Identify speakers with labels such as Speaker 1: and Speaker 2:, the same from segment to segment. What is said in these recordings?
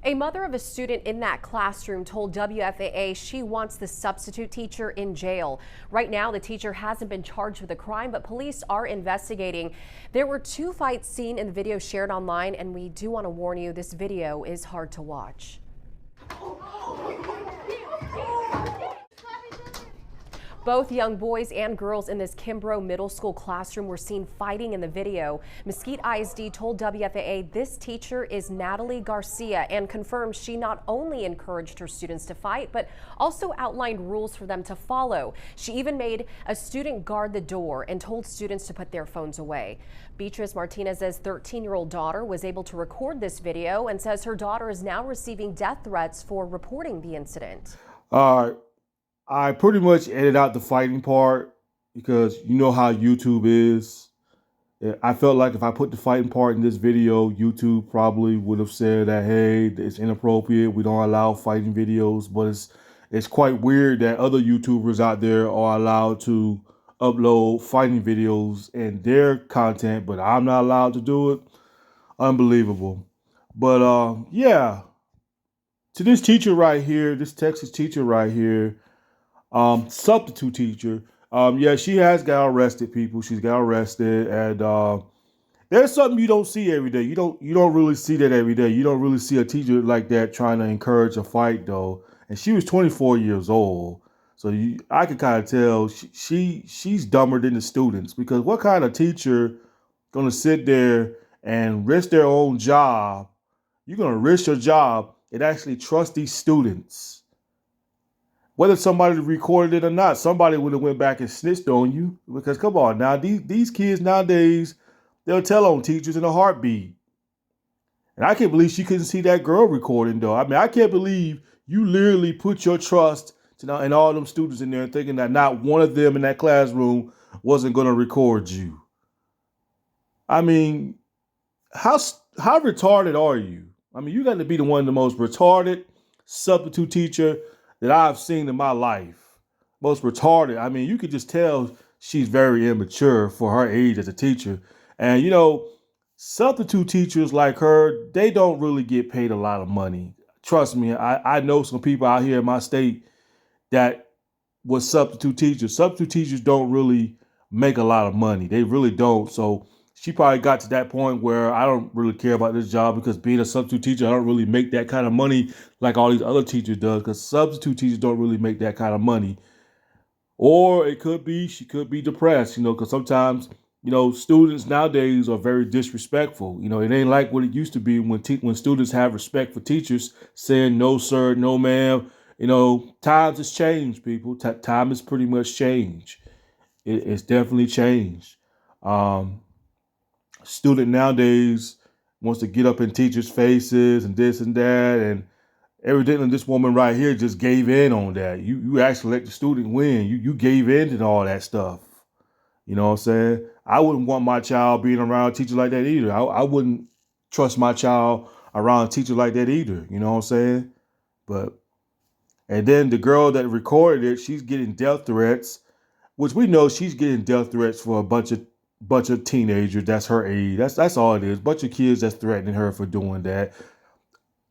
Speaker 1: A mother of a student in that classroom told WFAA she wants the substitute teacher in jail. Right now, the teacher hasn't been charged with a crime, but police are investigating. There were two fights seen in the video shared online, and we do want to warn you, this video is hard to watch. Both young boys and girls in this Kimbrough Middle School classroom were seen fighting in the video. Mesquite ISD told WFAA this teacher is Natalie Garcia and confirmed she not only encouraged her students to fight, but also outlined rules for them to follow. She even made a student guard the door and told students to put their phones away. Beatrice Martinez's 13-year-old daughter was able to record this video and says her daughter is now receiving death threats for reporting the incident.
Speaker 2: I pretty much edited out the fighting part because you know how YouTube is. I felt like if I put the fighting part in this video, YouTube probably would have said that, hey, it's inappropriate. We don't allow fighting videos. But it's quite weird that other YouTubers out there are allowed to upload fighting videos and their content, but I'm not allowed to do it. Unbelievable. But yeah, to this teacher right here, this Texas teacher right here, substitute teacher. Yeah, she has got arrested, people. She's got arrested, and there's something you don't see every day. You don't really see that every day. You don't really see a teacher like that trying to encourage a fight, though. And she was 24 years old, so I can kind of tell she's dumber than the students, because what kind of teacher gonna sit there and risk their own job? You're gonna risk your job and actually trust these students. Whether somebody recorded it or not, somebody would have went back and snitched on you. Because come on now, these kids nowadays, they'll tell on teachers in a heartbeat. And I can't believe she couldn't see that girl recording, though. I mean, I can't believe you literally put your trust in all them students in there thinking that not one of them in that classroom wasn't going to record you. I mean, how retarded are you? I mean, you got to be one of the most retarded substitute teacher that I've seen in my life. Most retarded. I mean, you could just tell she's very immature for her age as a teacher. And, you know, substitute teachers like her, they don't really get paid a lot of money. Trust me, I know some people out here in my state that was substitute teachers. Substitute teachers don't really make a lot of money. They really don't. So she probably got to that point where I don't really care about this job, because being a substitute teacher, I don't really make that kind of money like all these other teachers does, because substitute teachers don't really make that kind of money. Or it could be she could be depressed, because sometimes, students nowadays are very disrespectful. It ain't like what it used to be when students have respect for teachers, saying no, sir, no, ma'am. Times has changed, people. Time has pretty much changed. It's definitely changed. Student nowadays wants to get up in teachers' faces and this and that, and evidently this woman right here just gave in on that. You actually let the student win. You gave in to all that stuff. You know what I'm saying? I wouldn't want my child being around a teacher like that either. I wouldn't trust my child around a teacher like that either. You know what I'm saying? And then the girl that recorded it, she's getting death threats, which we know she's getting death threats for a bunch of teenagers. That's her age. That's all it is. Bunch of kids that's threatening her for doing that.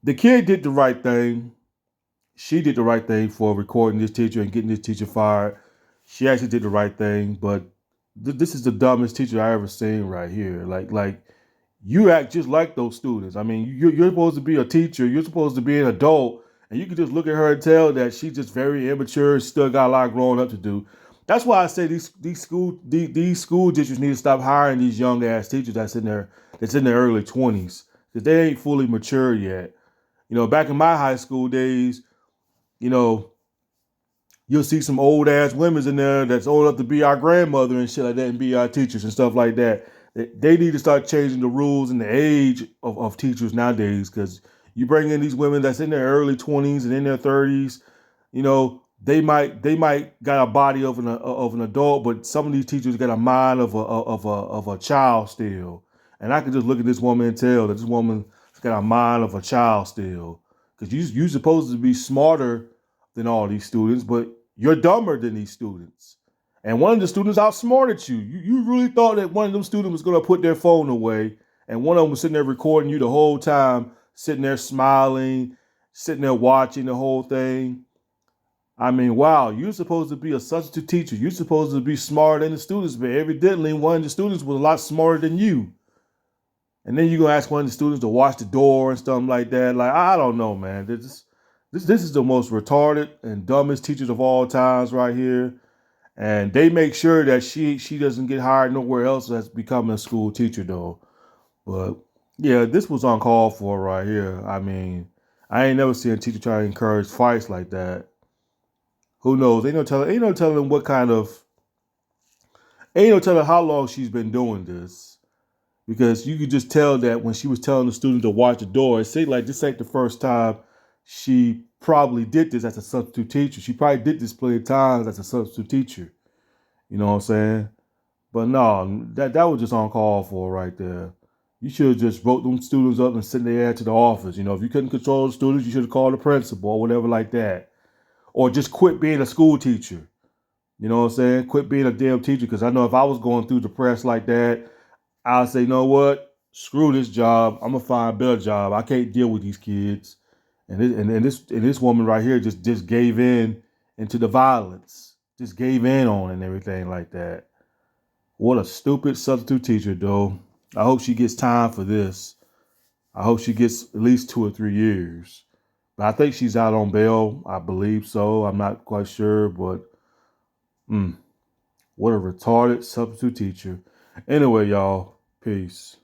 Speaker 2: The kid did the right thing. She did the right thing for recording this teacher and getting this teacher fired. She actually did the right thing, but this is the dumbest teacher I ever seen right here. Like you act just like those students. I mean, you're supposed to be a teacher. You're supposed to be an adult, and you can just look at her and tell that she's just very immature. Still got a lot growing up to do. That's why I say these school districts need to stop hiring these young ass teachers that's in their early 20s, because they ain't fully mature yet. Back in my high school days, you'll see some old ass women in there that's old enough to be our grandmother and shit like that, and be our teachers and stuff like that. They need to start changing the rules and the age of teachers nowadays, because you bring in these women that's in their early 20s and in their 30s, they might got a body of an adult, but some of these teachers got a mind of a child still. And I can just look at this woman and tell that this woman's got a mind of a child still. Because you're supposed to be smarter than all these students, but you're dumber than these students. And one of the students outsmarted you. You really thought that one of them students was going to put their phone away, and one of them was sitting there recording you the whole time, sitting there smiling, sitting there watching the whole thing. I mean, wow, you're supposed to be a substitute teacher. You're supposed to be smarter than the students, but evidently one of the students was a lot smarter than you. And then you're gonna ask one of the students to watch the door and stuff like that. Like, I don't know, man. This is the most retarded and dumbest teachers of all times right here. And they make sure that she doesn't get hired nowhere else as becoming a school teacher though. But yeah, this was uncalled for right here. I mean, I ain't never seen a teacher try to encourage fights like that. Who knows? Ain't no telling what kind of ain't no telling how long she's been doing this. Because you could just tell that when she was telling the student to watch the door, it seemed like this ain't the first time she probably did this as a substitute teacher. She probably did this plenty of times as a substitute teacher. You know what I'm saying? But no, that was just uncalled for right there. You should have just wrote them students up and sent their ass to the office. You know, if you couldn't control the students, you should have called the principal or whatever like that. Or just quit being a school teacher. You know what I'm saying? Quit being a damn teacher. Because I know if I was going through the press like that, I'll say, you know what? Screw this job. I'm gonna find a better job. I can't deal with these kids. And this woman right here just gave in into the violence. Just gave in on it and everything like that. What a stupid substitute teacher, though. I hope she gets time for this. I hope she gets at least 2 or 3 years. But I think she's out on bail. I believe so. I'm not quite sure, but what a retarded substitute teacher. Anyway, y'all, peace.